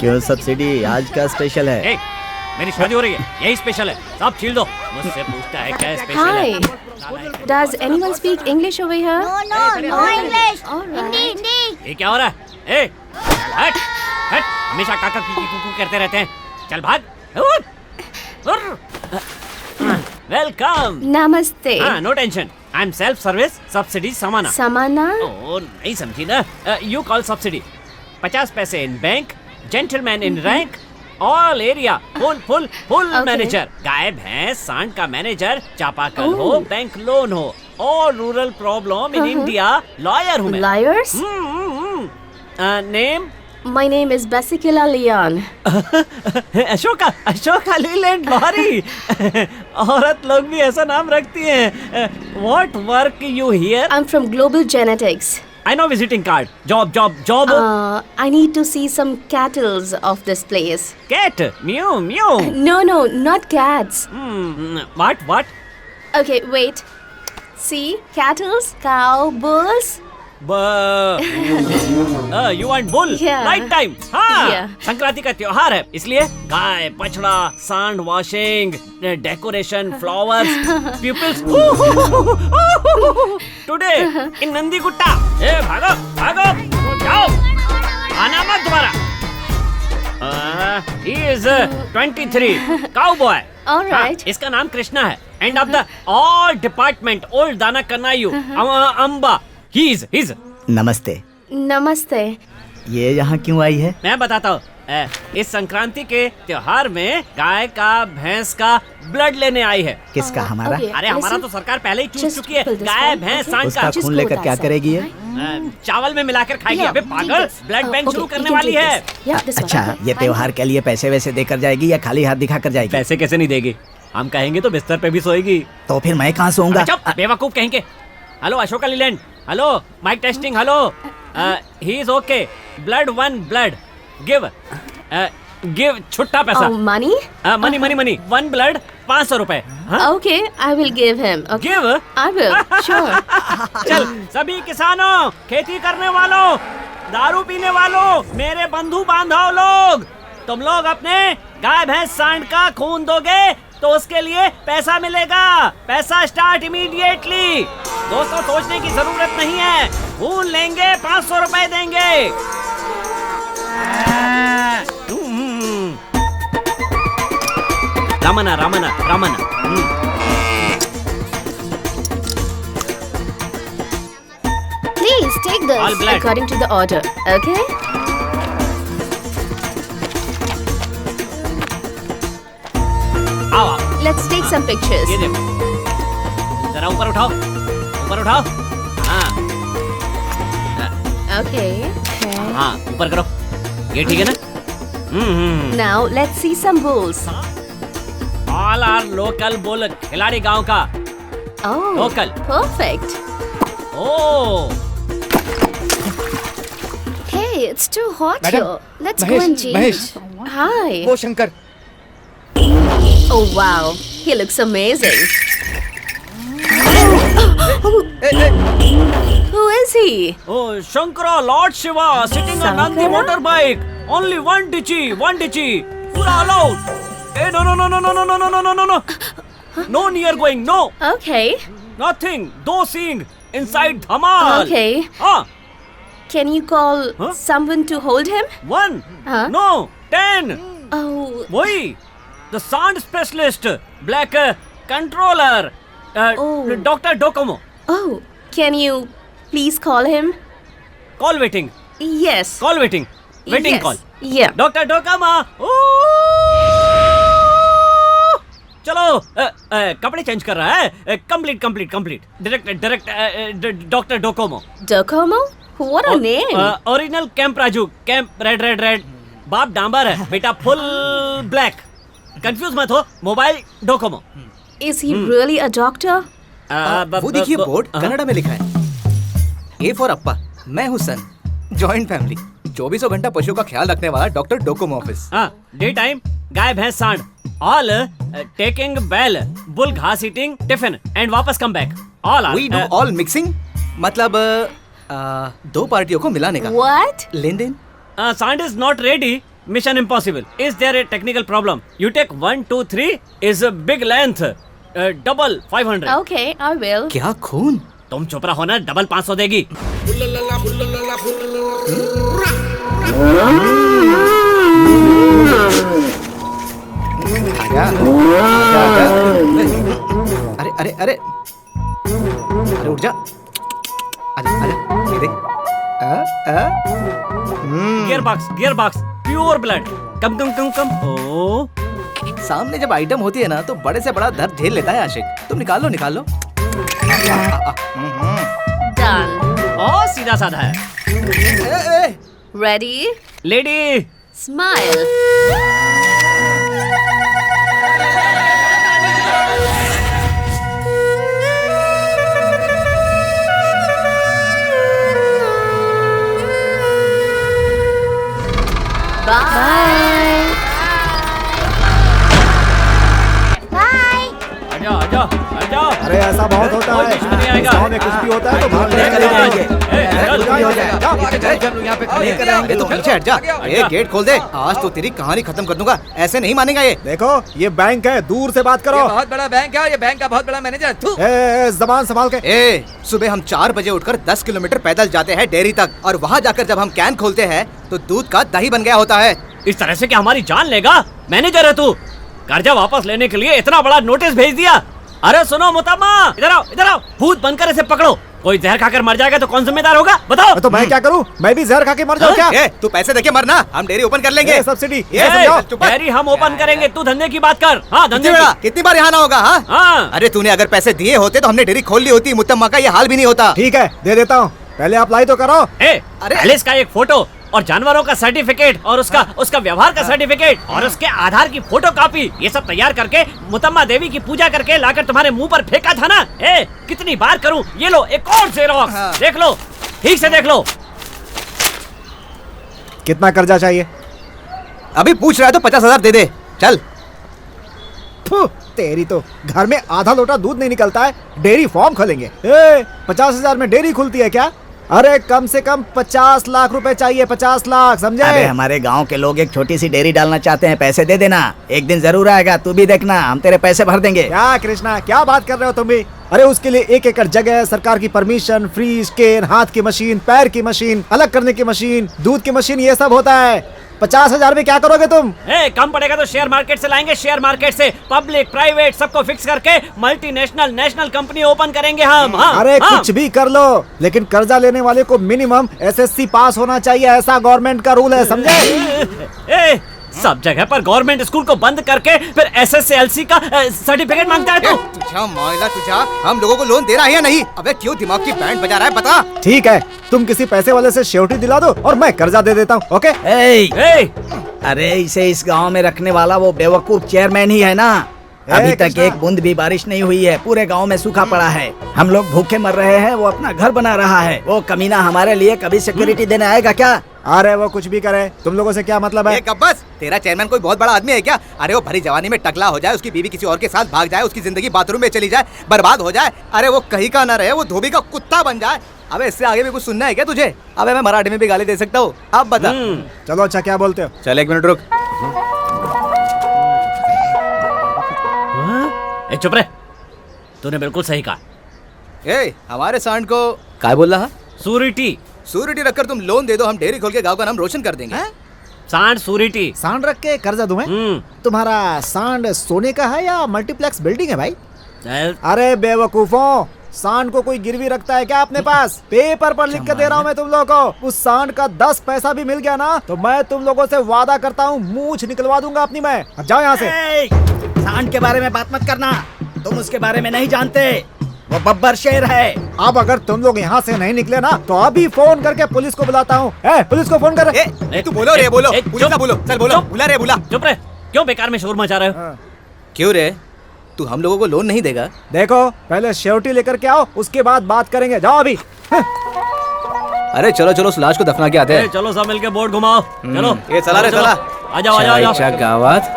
क्यों सब्सिडी आज का स्पेशल है? ए, मेरी शादी हो रही है, यही स्पेशल है। सब छील दो। मुझसे पूछता है क्या स्पेशल है। Hi. Does anyone speak English over here? No English. All right. Hindi. ये क्या हो रहा है? ए, हट, हट, हमेशा काका की कुकू करते रहते हैं। चल भाग। वेलकम। Namaste. हाँ, no tension. I am self service subsidy समाना। Samana? ओ, नहीं समझी ना? You call subsidy. 50 पैसे in bank, gentleman in rank, all area full Okay. Manager. गाय भैंस सांड का मैनेजर, चापाकल हो, बैंक लोन हो, और rural problem in India lawyer हूँ मैं। Liars? Name My name is Basikila Leon. Ashoka Leyland lorry. औरत लोग भी ऐसा नाम रखती हैं। What work you here? I'm from Global Genetics. I know visiting card. Job. I need to see some cattles of this place. Cat mew mew. No, not cats. What? Okay, wait. See, cattles, cow, bulls. You want bull? Yeah. Right time. हाँ. Yeah. Sankranti का त्योहार है, इसलिए गाय, बछड़ा, सांड washing, decoration, flowers, peoples. Today in Nandi Gutta. ए भागो, जाओ, आना मत दोबारा। He is 23, cowboy. All right. इसका नाम कृष्णा है। End of the all department, old दाना कन्नायु, अम्बा। He's. Namaste. ये यहाँ क्यों आई है? मैं बताता हूँ। इस संक्रांति के त्योहार में गाय का, भैंस का ब्लड लेने आई है। किसका? हमारा? Okay. अरे हमारा Listen. तो सरकार पहले ही चूस Just चुकी है। fill this गाय, form, भैंस, okay? सांड उसका का। Just खून go लेकर that क्या side. करेगी ये? चावल में मिलाकर खाएगी। अबे पागल, ब्लड बैंक शुरू करने वाली है। अच्छा, ये त्योहार के लिए पैसे वैसे देकर जाएगी या खाली हाथ दिखाकर जाएगी? पैसे कैसे नहीं देगी? हम कहेंगे तो बिस्तर पे भी सोएगी। तो फिर मैं कहाँ सोऊंगा? चुप, बेवकूफ कहेंगे। Hello Ashoka Leyland. Hello mic testing. Hello he is okay. Blood 1 blood. Give छुट्टा पैसा। Oh, money? मनी 1 ब्लड 500 रुपए। Okay, I will give him. Okay. Give. I will. Sure. चल सभी किसानों, खेती करने वालों, दारू पीने वालों, मेरे बंधु बांधव लोग, तुम लोग अपने गाय भैंस सांड का खून दोगे तो उसके लिए पैसा मिलेगा। पैसा स्टार्ट इमीडिएटली। दोस्तों, सोचने की जरूरत नहीं है। खून लेंगे, 500 रुपए देंगे। रामना। Please take this All black. according to the order. Okay? आओ। Let's take some pictures. ये देखो, जरा ऊपर उठाओ। हाँ Okay. हाँ, ऊपर करो। ये ठीक है ना? Now let's see some bulls. All are local bull, खिलाड़ी गांव का। Oh. Local. Perfect. O Hey, it's too hot Madam, here. Let's go and change. Mahesh. Hi. वो Shankar. Oh wow, he looks amazing. Who is he? Oh, Shankara, Lord Shiva, sitting on Nandi Shankara? motorbike. Only one ditchy. Pura allowed. Hey, no. No near going, no. Okay. Nothing. Do seeing. Inside Dhamal. Okay. Ah, Can you call Huh? someone to hold him? 1. Huh? No, 10. Oh. Why? The sound specialist. Black controller. Oh. Dr. Docomo. Oh. Can you please call him? Call waiting. Yes. Call waiting. Waiting Yes. call. Yeah. Doctor Docomo. चलो कपड़े change कर रहा है। Complete. Direct doctor Docomo. Docomo? What a name. Original camp Raju. Camp red. बाप डांबर है, बेटा full black. Confuse मत हो। Mobile Docomo. Is he really a doctor? वो देखिए बोर्ड कन्नड़ा में लिखा है। ए फॉर अप्पा, मैं हूँ सन। जॉइंट फैमिली, 24 घंटा पशुओं का ख्याल रखने वाला doctor Docomo office. Day time गाय भैंस सांड, ऑल टेकिंग बैल, बुल घास ईटिंग, टिफिन एंड वापस come back. All we do all mixing, मतलब दो पार्टियों को मिलाने का What? लेन देन। सांड is not ready, Mission Impossible. Is there a technical problem? You take 1, 2, 3 is a big length. Double 500. Okay, I will. क्या खून? तुम चुप रहो ना, डबल 500 देगी. आजा, आजा, आजा। अरे अरे अरे अरे उठ जा। आजा आजा, ये देख। Gear box, pure blood. Come. ओ, सामने जब आइटम होती है ना तो बड़े से बड़ा दर्द झेल लेता है आशिक. तुम निकाल लो. Done. बहुत सीधा साधा है. Ready? लेडी. Smile. Bye. आजा. अरे ऐसा बहुत होता कोई है। कुछ नहीं आएगा. गाँव में कुछ भी होता है तो भाग चले जाएंगे। अरे तो पीछे हट जा. ये गेट खोल दे. आज तो तेरी कहानी खत्म कर दूंगा. ऐसे नहीं मानेगा ये. देखो ये बैंक है, दूर से बात करो। बहुत बड़ा बैंक है और ये बैंक का बहुत बड़ा मैनेजर. जबान संभाल के। सुबह हम 4 बजे उठकर 10 किलोमीटर पैदल जाते हैं डेयरी तक और वहाँ जाकर जब हम कैन खोलते हैं तो दूध का दही बन गया होता है. इस तरह से क्या हमारी जान लेगा? मैनेजर है तू. कर्जा वापस लेने के लिए इतना बड़ा नोटिस भेज दिया. अरे सुनो मुतम्मा, इधर आओ. भूत बनकर इसे पकड़ो. कोई जहर खाकर मर जाएगा तो कौन जिम्मेदार होगा? बताओ. तो मैं क्या करूं? मैं भी जहर खा के मर जाऊं क्या? तू पैसे देके मरना. हम डेयरी ओपन कर लेंगे. सब्सिडी ये समझाओ. चुप कर. डेयरी हम ओपन करेंगे, तू धंधे की बात कर. हाँ, धंधे की. कितनी बार यहाँ ना होगा? हाँ. अरे तूने अगर पैसे दिए होते तो हमने डेयरी खोल ली होती. मुतम्मा का ये हाल भी नहीं होता. ठीक है, दे देता हूँ. पहले अप्लाई तो करो. अरे एलिस का एक फोटो और जानवरों का सर्टिफिकेट और उसका व्यवहार का सर्टिफिकेट और उसके आधार की फोटो कॉपी, ये सब तैयार करके मुतम्मा देवी की पूजा करके लाकर तुम्हारे मुंह पर फेंका था ना. कितनी बार करूं? ये लो एक और जेरोक्स. देख लो, ठीक से देख लो. कितना कर्जा चाहिए? अभी पूछ रहा है तो 50,000 दे दे. चल. फु, तेरी तो घर में आधा लोटा दूध नहीं निकलता है, डेयरी फार्म खोलेंगे. 50,000 में डेयरी खुलती है क्या? अरे कम से कम 50 लाख रुपए चाहिए. 50 लाख, समझे? अरे हमारे गांव के लोग एक छोटी सी डेयरी डालना चाहते हैं, पैसे दे देना. एक दिन जरूर आएगा, तू भी देखना, हम तेरे पैसे भर देंगे. क्या कृष्णा, क्या बात कर रहे हो तुम भी? अरे उसके लिए 1 एकड़ जगह, सरकार की परमिशन, फ्री स्कैन, हाथ की मशीन, पैर की मशीन, अलग करने की मशीन, दूध की मशीन, ये सब होता है. 50,000 में क्या करोगे तुम? कम पड़ेगा तो शेयर मार्केट से लाएंगे. शेयर मार्केट से पब्लिक प्राइवेट सबको फिक्स करके मल्टीनेशनल नेशनल कंपनी ओपन करेंगे हम. अरे कुछ भी कर लो, लेकिन कर्जा लेने वाले को मिनिमम SSC पास होना चाहिए. ऐसा गवर्नमेंट का रूल है, समझे? सब जगह पर गवर्नमेंट स्कूल को बंद करके फिर SSLC का सर्टिफिकेट मांगता है तू. तुझा हम लोगों को लोन दे रहा है या नहीं? अबे क्यों दिमाग की बैंड बजा रहा है? बता. ठीक है, तुम किसी पैसे वाले से श्योरिटी दिला दो और मैं कर्जा दे देता हूँ. ओके? अरे इसे इस गांव में रखने वाला वो बेवकूफ चेयरमैन ही है ना. अभी तक एक बूंद भी बारिश नहीं हुई है. पूरे गांव में सूखा पड़ा है. हम लोग भूखे मर रहे हैं, वो अपना घर बना रहा है. वो कमीना हमारे लिए कभी सिक्योरिटी देने आएगा क्या? अरे वो कुछ भी करे, तुम लोगों से क्या मतलब है? बस तेरा चेयरमैन कोई बहुत बड़ा आदमी है क्या? अरे वो भरी जवानी में टकला हो जाए, उसकी बीवी किसी और के साथ भाग जाए, उसकी जिंदगी बाथरूम में चली जाए, बर्बाद हो जाए. अरे वो कहीं का ना रहे, वो धोबी का कुत्ता बन जाए. अबे इससे आगे भी कुछ सुनना है क्या तुझे? अबे मैं मराठी में भी गाली दे सकता हूँ. अब बता. चलो अच्छा, क्या बोलते हो? चल 1 मिनट रुक. चुप रहे. तूने बिल्कुल सही कहा. हमारे सांड को क्या बोल रहा? सूरिटी रखकर तुम लोन दे दो, हम डेयरी खोल के गांव का नाम रोशन कर देंगे. सांड सूरिटी. सांड रख के कर्जा दूं मैं? तुम्हारा सांड सोने का है या मल्टीप्लेक्स बिल्डिंग है भाई? अरे बेवकूफों, सांड को कोई गिरवी रखता है क्या अपने पास? पेपर पर लिख के दे रहा हूँ मैं तुम लोगों को. उस सांड का 10 पैसा भी मिल गया ना तो मैं तुम लोगों से वादा करता हूँ मूंछ निकलवा दूंगा अपनी मैं. अब जाओ यहाँ से. सांड के बारे में बात मत करना, तुम उसके बारे में नहीं जानते. वो बब्बर शेर है. अब अगर तुम लोग यहाँ से नहीं निकले ना तो अभी फोन करके पुलिस को बुलाता हूँ. पुलिस को फोन कर. तू बोलो रे, बोलो. पुलिस का बोलो. चल बोलो. बुला रे, बुला. चुप रहे. क्यों बेकार में शोर मचा रहे हो? क्यों रे? तू हम लोगों को लोन नहीं देगा? देखो पहले श्योरिटी लेकर के आओ, उसके बाद बात करेंगे. जाओ अभी. अरे चलो चलो, उस लाश को दफना के आते हैं. चलो सब मिलके बोर्ड घुमाओ. चलो ये चला रे, चला. आ जाओ. गावात.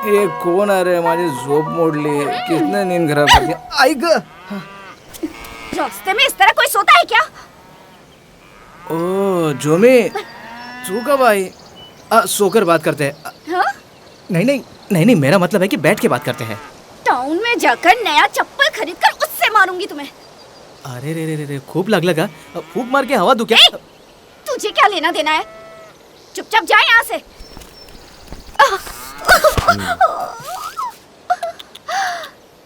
ये कोण अरे माझी झोप मोडली किसने नींद खराब कर दी आई ग रास्ते में इस तरह कोई सोता है क्या? ओ जोमी तू कब आई सोकर बात करते हैं हाँ? नहीं मेरा मतलब है कि बैठ के बात करते हैं। टाउन में जाकर नया चप्पल खरीद कर उससे मारूंगी तुम्हें। अरे रे खूब लग लगा फूक मार के हवा दू क्या? तुझे क्या लेना देना है? चुपचाप जा यहाँ से।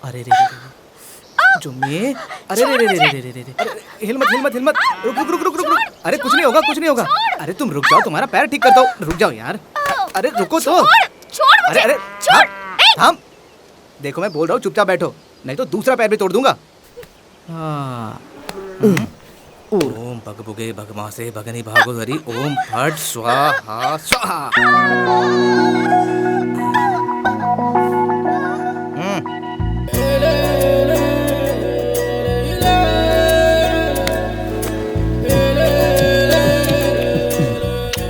अरे रे जोमी अरे रे हिल मत रुक अरे कुछ नहीं होगा अरे तुम रुक जाओ तुम्हारा पैर ठीक करता हूँ रुक जाओ यार अरे रुको तो छोड़ मुझे। अरे छोड़। थाम देखो मैं बोल रहा हूँ चुपचाप बैठो नहीं तो दूसरा पैर भी तोड़ दूंगा। ओम भगभुगे भगमासे भगनी भागोदरी ओम फट स्वाहा स्वाहा।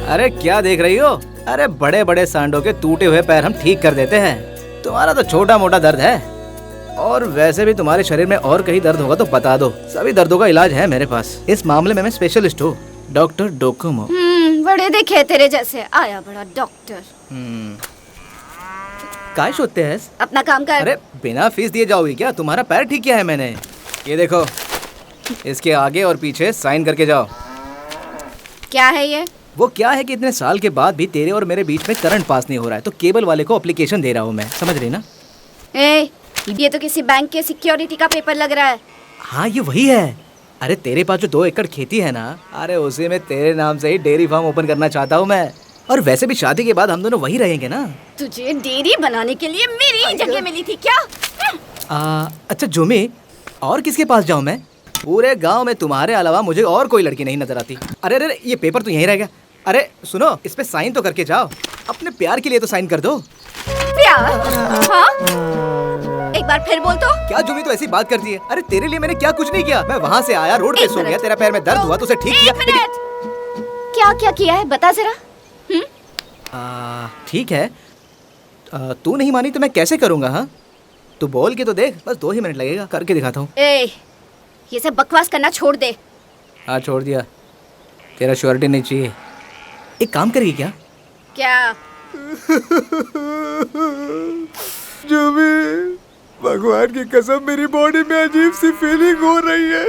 अरे क्या देख रही हो? अरे बड़े बड़े सांडों के टूटे हुए पैर हम ठीक कर देते हैं। तुम्हारा तो छोटा मोटा दर्द है और वैसे भी तुम्हारे शरीर में और कहीं दर्द होगा तो बता दो, सभी दर्दों का इलाज है मेरे पास। इस मामले में मैं स्पेशलिस्ट हूँ, डॉक्टर डोकोमो। बड़े देखे तेरे जैसे आया बड़ा डॉक्टर। काय सोचते हैं? अपना काम कर। अरे बिना फीस दिए जाओगी क्या? तुम्हारा पैर ठीक किया है मैंने, ये देखो इसके आगे और पीछे साइन करके जाओ। क्या है ये? वो क्या है कि इतने साल के बाद भी तेरे और मेरे बीच में करंट पास नहीं हो रहा है तो केबल वाले को एप्लीकेशन दे रहा हूँ मैं, समझ रही ना? ये तो किसी बैंक के सिक्योरिटी का पेपर लग रहा है। हाँ ये वही है। अरे तेरे पास जो 2 एकड़ खेती है ना, अरे उसी में तेरे नाम से ही डेयरी फार्म ओपन करना चाहता हूँ मैं। और वैसे भी शादी के बाद हम दोनों वही रहेंगे ना। तुझे डेयरी बनाने के लिए मेरी ही जगह मिली थी क्या? अच्छा जोमी, और किसके पास जाऊँ मैं? पूरे गांव में तुम्हारे अलावा मुझे और कोई लड़की नहीं नजर आती। अरे ये पेपर तो यहीं रह गया। अरे सुनो, इस पे साइन तो करके जाओ, अपने प्यार के लिए तो साइन कर दो। प्यार? हाँ? एक बार फिर बोल तो। क्या जोमी तो ऐसी बात करती है? अरे तेरे लिए मैंने क्या कुछ नहीं किया। मैं वहाँ से आया, रोड पे सो गया, तेरा पैर में दर्द हुआ तो उसे ठीक किया। क्या क्या किया है बता जरा। ठीक है, तू नहीं मानी तो मैं कैसे करूँगा? हाँ तू बोल के तो देख, बस 2 ही मिनट लगेगा, करके दिखाता हूँ। ये सब बकवास करना छोड़ दे। हाँ छोड़ दिया, तेरा श्योरिटी नहीं चाहिए। एक काम करेगी क्या? क्या? जो भी भगवान की कसम मेरी बॉडी में अजीब सी फीलिंग हो रही है।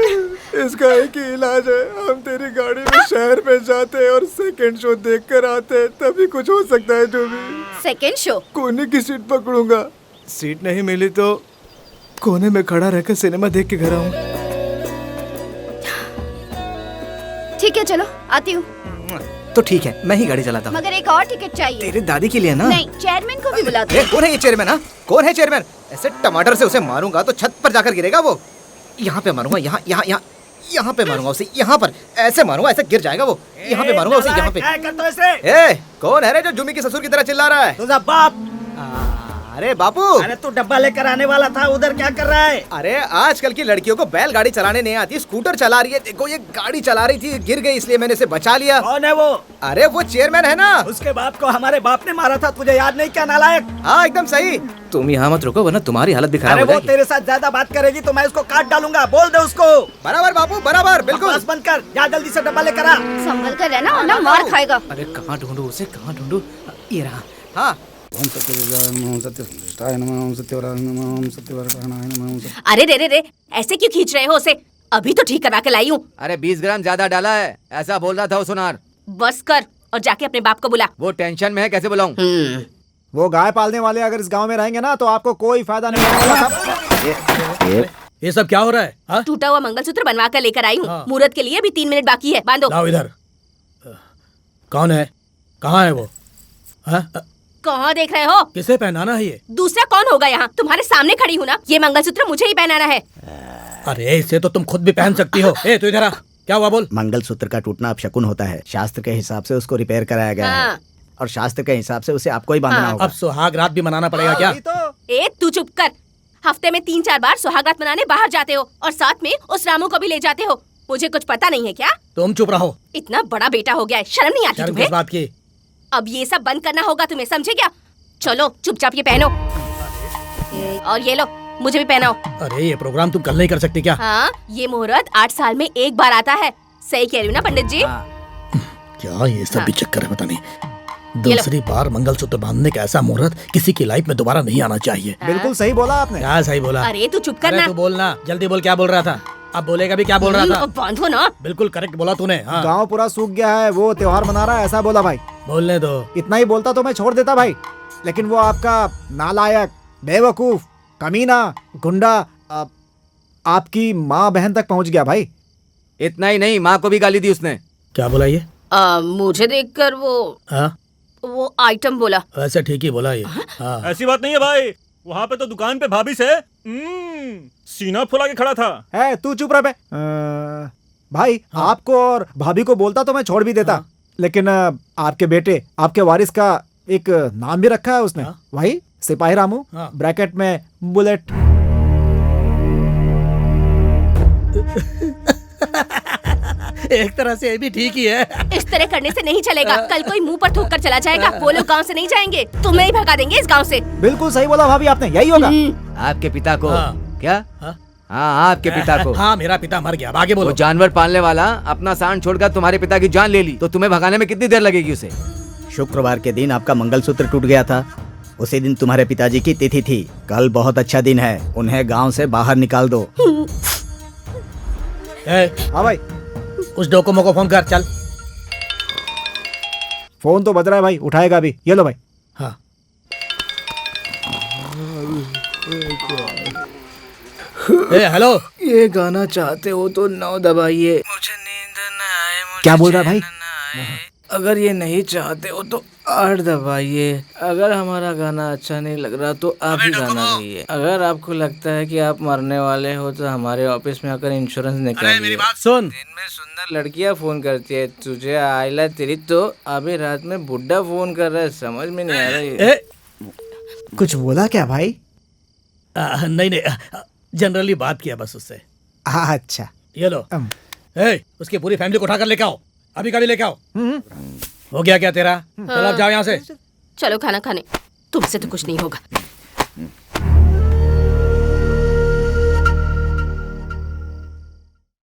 इसका एक ही इलाज है, हम तेरी गाड़ी में शहर में जाते और सेकंड शो देख कर आते, तभी कुछ हो सकता है। जो भी सेकंड शो? कोने की सीट पकड़ूंगा, सीट नहीं मिली तो कोने में खड़ा रहकर सिनेमा देख के घर आऊंगा। ठीक है चलो आती हूँ। तो ठीक है, मैं ही गाड़ी चलाता हूँ। मगर एक और टिकट चाहिए। तेरे दादी के लिए ना? नहीं, चेयरमैन को भी बुलाते हैं। कौन है ये चेयरमैन? हाँ कौन है चेयरमैन? ऐसे टमाटर से उसे मारूंगा तो छत पर जाकर गिरेगा वो। यहाँ पे मारूंगा, यहाँ पे मारूंगा उसे, यहाँ पर ऐसे मारूंगा, ऐसे गिर जाएगा वो। यहाँ पे मारूंगा उसे, यहाँ पे। क्या करते हो इसे? कौन है रे जो जुम्मी के ससुर की तरह चिल्ला रहा है? तुझा बाप। अरे बापू, अरे तू डब्बा लेकर आने वाला था, उधर क्या कर रहा है? अरे आजकल की लड़कियों को बैलगाड़ी चलाने नहीं आती, स्कूटर चला रही है। देखो ये गाड़ी चला रही थी, गिर गई, इसलिए मैंने इसे बचा लिया। कौन है वो? अरे वो चेयरमैन है ना। उसके बाप को हमारे बाप ने मारा था, तुझे याद नहीं क्या नालायक? हाँ एकदम सही। तुम यहाँ मत रुको वरना तुम्हारी हालत भी खराब अरे हो वो जाएगी। तेरे साथ ज्यादा बात करेगी तो मैं उसको काट डालूंगा, बोल दे उसको। बराबर बापू, बराबर, बिल्कुल। बस बंद कर, जा जल्दी से डब्बा लेकर आ। संभल कर रहना वरना मार खाएगा। अरे कहाँ ढूंढूं उसे, कहाँ ढूंढूं? ये रहा। हाँ अरे रे ऐसे क्यों खींच रहे हो उसे? अभी तो ठीक करा के लाई हूँ। अरे 20 ग्राम ज्यादा डाला है, ऐसा बोल रहा था वो सुनार। बस कर और जाके अपने बाप को बुला। वो टेंशन में है, कैसे बुलाऊं? वो गाय पालने वाले अगर इस गांव में रहेंगे ना तो आपको कोई फायदा नहीं होने वाला साहब। ये सब क्या हो रहा है? हाँ? टूटा हुआ मंगलसूत्र बनवा कर लेकर आई हूँ। हाँ। मुहूर्त के लिए अभी 3 मिनट बाकी है, बांधो। लाओ इधर। कौन है? कहाँ है वो? हाँ? कहाँ देख रहे हो? किसे पहनाना है ये? दूसरा कौन होगा यहाँ? तुम्हारे सामने खड़ी हूँ ना। ये मंगलसूत्र मुझे ही पहनाना है। अरे इसे तो तुम खुद भी पहन सकती हो। ए तू इधर आ, क्या हुआ बोल? मंगलसूत्र का टूटना अब शकुन होता है, शास्त्र के हिसाब से उसको रिपेयर कराया गया हाँ। है और शास्त्र के हिसाब से उसे आपको ही बांधना हाँ। होगा। अब सुहाग रात भी मनाना पड़ेगा क्या? ए तू चुप कर। हफ्ते में 3-4 बार सुहागरात मनाने बाहर जाते हो और साथ में उस रामू को भी ले जाते हो। मुझे कुछ पता नहीं है क्या? तुम चुप रहो। इतना बड़ा बेटा हो गया है, शर्म नहीं आती शर्म तुम्हें? किस बात की? अब ये सब बंद करना होगा तुम्हें, समझे क्या? चलो चुपचाप ये पहनो और ये लो मुझे भी पहनाओ। अरे ये प्रोग्राम तुम कल नहीं कर सकती क्या? हाँ, ये मुहूर्त 8 साल में एक बार आता है। सही कह रही हूँ ना पंडित जी? क्या ये सब भी चक्कर है, पता नहीं। ये लो। दूसरी बार मंगलसूत्र बांधने का ऐसा मुहूर्त किसी की लाइफ में दोबारा नहीं आना चाहिए। बिल्कुल सही बोला आपने। क्या सही बोला? अरे तू चुप कर अरे ना। तू बोलना, जल्दी बोल, क्या बोल रहा था? अब बोलेगा भी, क्या बोल रहा था? अब बांधो ना। बिल्कुल करेक्ट बोला तूने। हाँ, गांव पूरा सूख गया है, वो त्योहार मना रहा है, ऐसा बोला भाई। बोलने दो। इतना ही बोलता तो मैं छोड़ देता भाई, लेकिन वो आपका नालायक, बेवकूफ, कमीना, गुंडा आपकी माँ बहन तक पहुंच गया भाई। इतना ही नहीं, माँ को भी गाली दी उसने। क्या बोला ये? मुझे देखकर हाँ, वो आइटम बोला। वैसे ठीक ही बोला ये। हाँ, ऐसी बात नहीं है भाई, वहाँ पे तो दुकान पे भाभी से सीना फुला के खड़ा था। है तू चुप रह बे। भाई हाँ। आपको और भाभी को बोलता तो मैं छोड़ भी देता, लेकिन आपके बेटे, आपके वारिस का एक नाम भी रखा है उसने। हाँ। वही सिपाही रामू, हाँ। ब्रैकेट में बुलेट। एक तरह से ये भी ठीक ही है। इस तरह करने से नहीं चलेगा। कल कोई मुंह पर थूक कर चला जाएगा। वो लोग गाँव से नहीं जाएंगे, तुम्हें ही भगा देंगे इस गाँव से। बिल्कुल सही बोला भाभी आपने, यही होगा। आपके पिता को हाँ। क्या? हाँ? हाँ, आपके पिता को। हाँ, मेरा पिता मर गया। अब आगे वो बोलो। जानवर पालने वाला अपना सांड छोड़कर तुम्हारे पिता की जान ले ली, तो तुम्हें भगाने में कितनी देर लगेगी उसे? शुक्रवार के दिन आपका मंगलसूत्र टूट गया था। उसी दिन तुम्हारे पिताजी की तिथि थी। कल बहुत अच्छा दिन है, उन्हें गांव से बाहर निकाल दो। हाँ भाई, उस डोकोमो को फोन कर, चल। फोन तो बज रहा है भाई, उठाएगा अभी। ये लो भाई। हाँ, हेलो। ये गाना चाहते हो तो 9 दबाइए। मुझे नींद न आए, मुझे क्या बोल रहा है भाई? चैन न आए। अगर ये नहीं चाहते हो तो 8 दबाइए। अगर हमारा गाना अच्छा नहीं लग रहा तो आप ही गाना गाइए। अगर आपको लगता है कि आप मरने वाले हो तो हमारे ऑफिस में आकर इंश्योरेंस निकालिए। सुन, दिन में सुंदर लड़कियां फोन करती है, तुझे आइला तेरी तो अभी रात में बुड्ढा फोन कर रहा है, समझ में नहीं आ रहा है। कुछ बोला क्या भाई? नहीं नहीं, जनरली बात किया बस उससे। अच्छा। ये लो। उसकी पूरी फैमिली को उठाकर लेके आओ, अभी कभी लेके आओ। हो गया क्या तेरा? चलो अब जाओ यहाँ से। चलो खाना खाने। तुमसे तो कुछ नहीं होगा।